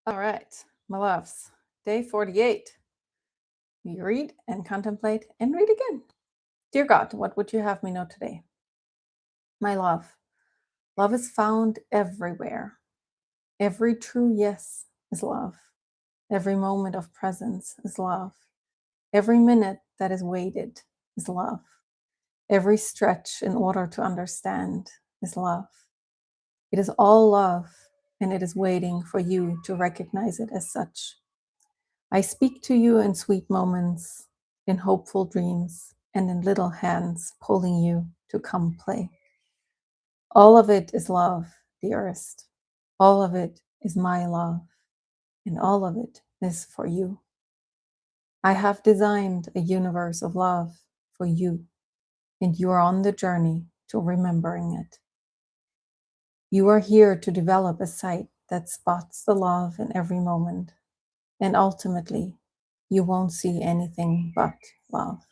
All right, my loves. Day 48. We read and contemplate and read again. Dear God, what would you have me know today? My love. Love is found everywhere. Every true yes is love. Every moment of presence is love. Every minute that is waited is love. Every stretch in order to understand is love. It is all love, and it is waiting for you to recognize it as such. I speak to you in sweet moments, in hopeful dreams, and in little hands pulling you to come play. All of it is love, dearest. All of it is my love, and all of it is for you. I have designed a universe of love for you, and you are on the journey to remembering it. You are here to develop a sight that spots the love in every moment, and ultimately, you won't see anything but love.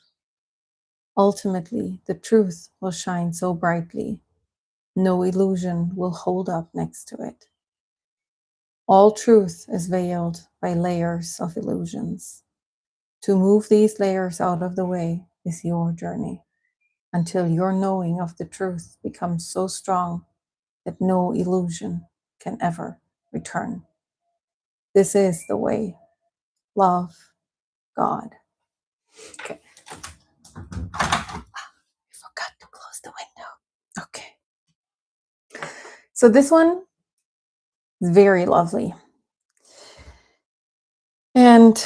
Ultimately, the truth will shine so brightly, no illusion will hold up next to it. All truth is veiled by layers of illusions. To move these layers out of the way is your journey, until your knowing of the truth becomes so strong that no illusion can ever return. This is the way. Love, God. Okay. I forgot to close the window. Okay. So this one is very lovely. And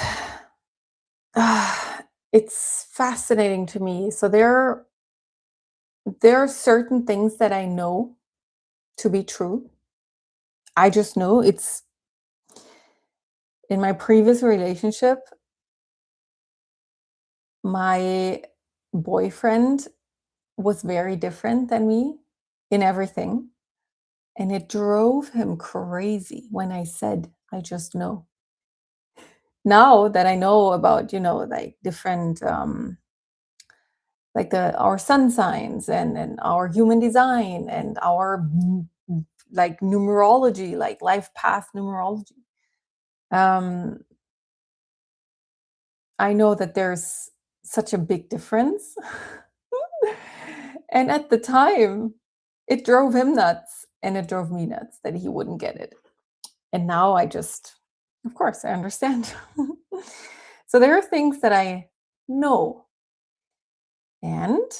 it's fascinating to me. So there are certain things that I know to be true. I just know it's in my previous relationship, my boyfriend was very different than me in everything. And it drove him crazy when I said, I just know. Now that I know about, like different like the our sun signs and our human design and our like numerology, like life path numerology. Um, I know that there's such a big difference. And at the time, it drove him nuts and it drove me nuts that he wouldn't get it. And now of course, I understand. So there are things that I know. And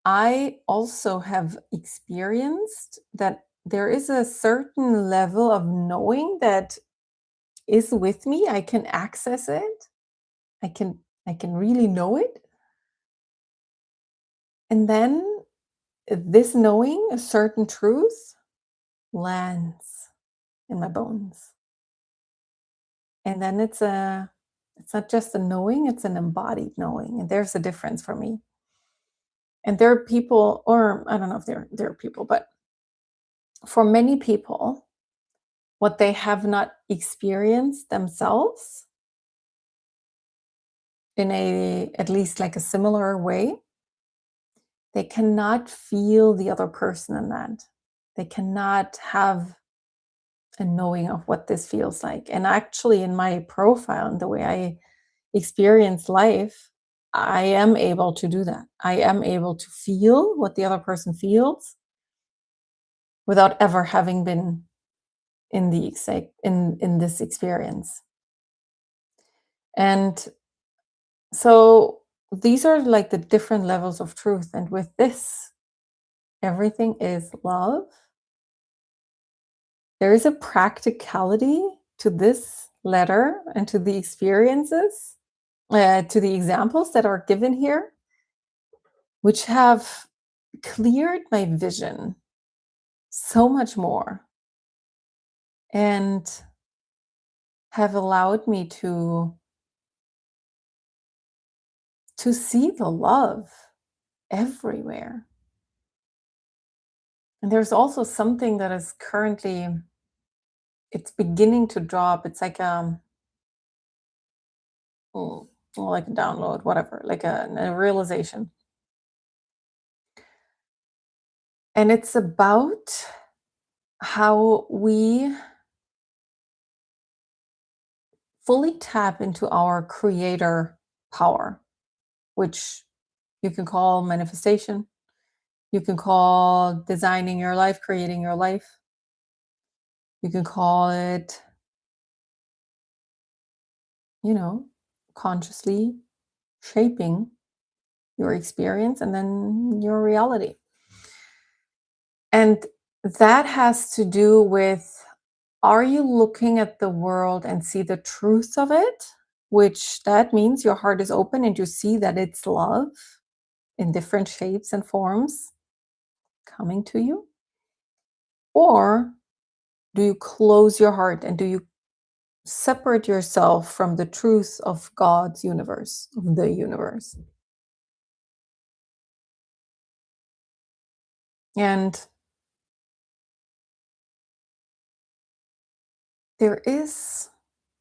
I also have experienced that there is a certain level of knowing that is with me. I can access it. I can really know it. And then this knowing a certain truth lands in my bones. And then it's not just a knowing, it's an embodied knowing. And there's a difference for me. And there are people, or I don't know if there are people, but for many people, what they have not experienced themselves in a at least like a similar way, they cannot feel the other person in that. They cannot have a knowing of what this feels like. And actually, in my profile and the way I experience life, I am able to do that. I am able to feel what the other person feels without ever having been in the exact in this experience. And so these are like the different levels of truth. And with this, everything is love. There is a practicality to this letter and to the experiences, to the examples that are given here, which have cleared my vision so much more and have allowed me to see the love everywhere. And there's also something that is currently it's beginning to drop. It's like mm, like a download, whatever, like a realization. And it's about how we fully tap into our creator power, which you can call manifestation, you can call designing your life, creating your life, you can call it, you know, consciously shaping your experience and then your reality. And that has to do with, are you looking at the world and see the truth of it? Which that means your heart is open and you see that it's love in different shapes and forms coming to you? Or do you close your heart and do you separate yourself from the truth of God's universe, of the universe? And there is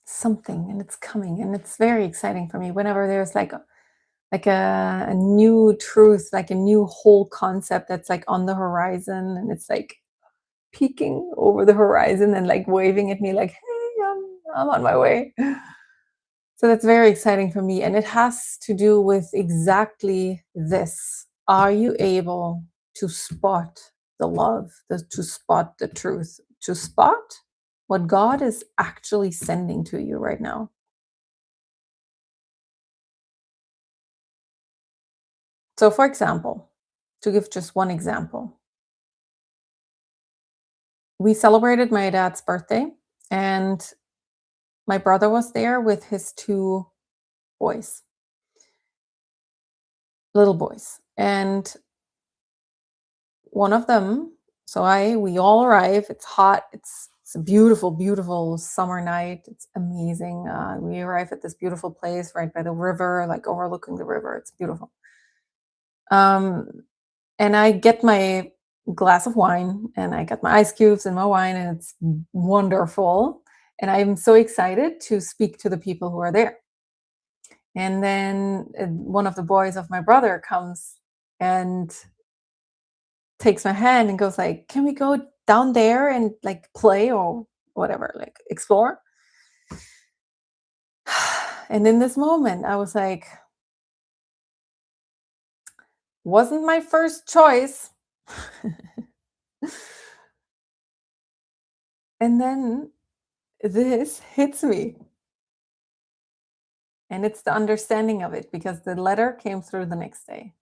something, and it's coming, and it's very exciting for me whenever there's like a new truth, like a new whole concept that's like on the horizon, and it's like peeking over the horizon and like waving at me like, hey, I'm on my way. So that's very exciting for me. And it has to do with exactly this. Are you able to spot the love, to spot the truth, to spot what God is actually sending to you right now? So, for example, to give just one example, we celebrated my dad's birthday, and my brother was there with his two boys, little boys. And one of them, we all arrive. It's hot. It's a beautiful, beautiful summer night. It's amazing. We arrive at this beautiful place right by the river, like overlooking the river. It's beautiful. Um, and I get my glass of wine and I got my ice cubes and my wine, and it's wonderful. And I'm so excited to speak to the people who are there. And then one of the boys of my brother comes and takes my hand and goes like, "Can we go down there and like play or whatever, like explore?" And in this moment, I was like, wasn't my first choice. And then this hits me. And it's the understanding of it because the letter came through the next day.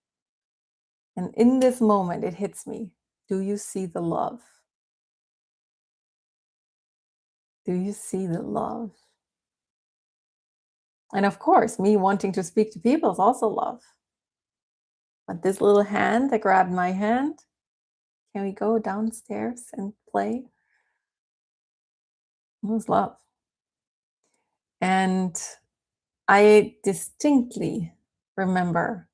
And in this moment, it hits me. Do you see the love? Do you see the love? And of course, me wanting to speak to people is also love. But this little hand that grabbed my hand, can we go downstairs and play? It was love. And I distinctly remember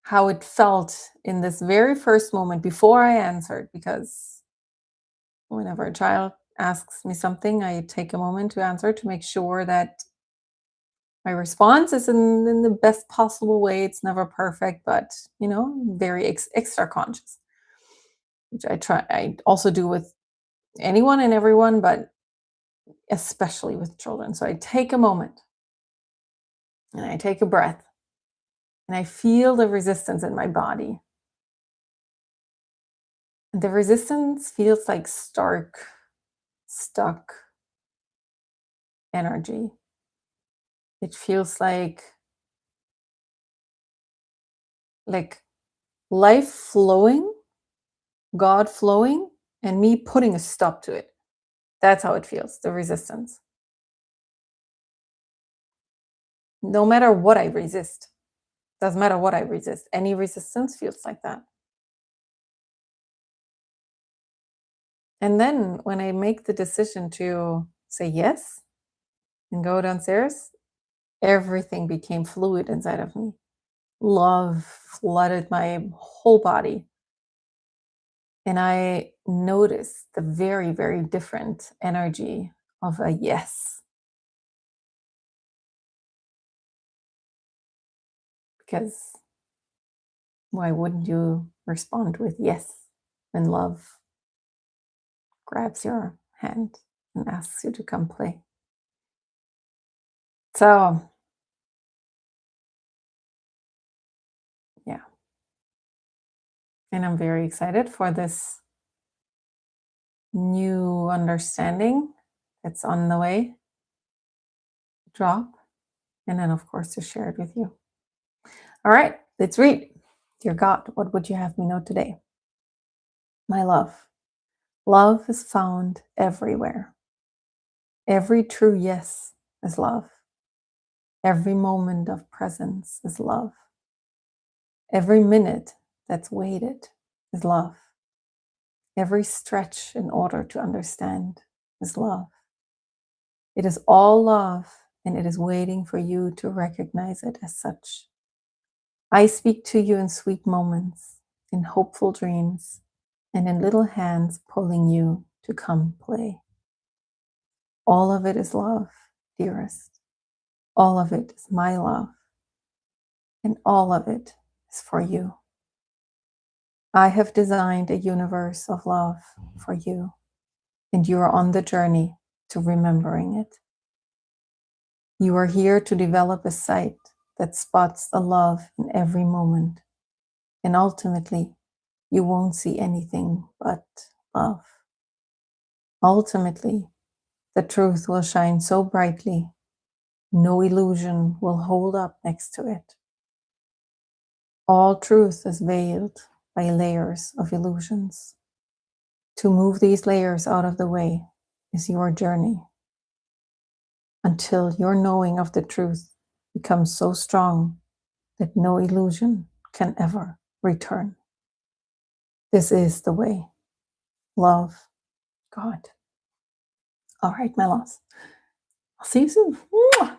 how it felt in this very first moment before I answered, because whenever a child asks me something, I take a moment to answer to make sure that my response is in the best possible way. It's never perfect, but very extra conscious, which I also do with anyone and everyone, but especially with children. So I take a moment and I take a breath and I feel the resistance in my body. And the resistance feels like stark, stuck energy. It feels like life flowing, God flowing, and me putting a stop to it. That's how it feels, the resistance. No matter what I resist, doesn't matter what I resist, any resistance feels like that. And then when I make the decision to say yes and go downstairs, everything became fluid inside of me. Love flooded my whole body. And I noticed the very, very different energy of a yes. Because why wouldn't you respond with yes when love grabs your hand and asks you to come play? So, yeah. And I'm very excited for this new understanding that's on the way to drop. And then, of course, to share it with you. All right, let's read. Dear God, what would you have me know today? My love. Love is found everywhere. Every true yes is love. Every moment of presence is love. Every minute that's waited is love. Every stretch in order to understand is love. It is all love, and it is waiting for you to recognize it as such. I speak to you in sweet moments, in hopeful dreams, and in little hands pulling you to come play. All of it is love, dearest. All of it is my love, and all of it is for you. I have designed a universe of love for you, and you are on the journey to remembering it. You are here to develop a sight that spots the love in every moment, and ultimately, you won't see anything but love. Ultimately, the truth will shine so brightly, no illusion will hold up next to it. All truth is veiled by layers of illusions. To move these layers out of the way is your journey until your knowing of the truth becomes so strong that no illusion can ever return. This is the way. Love, God. All right, my loves. I'll see you soon. Mwah.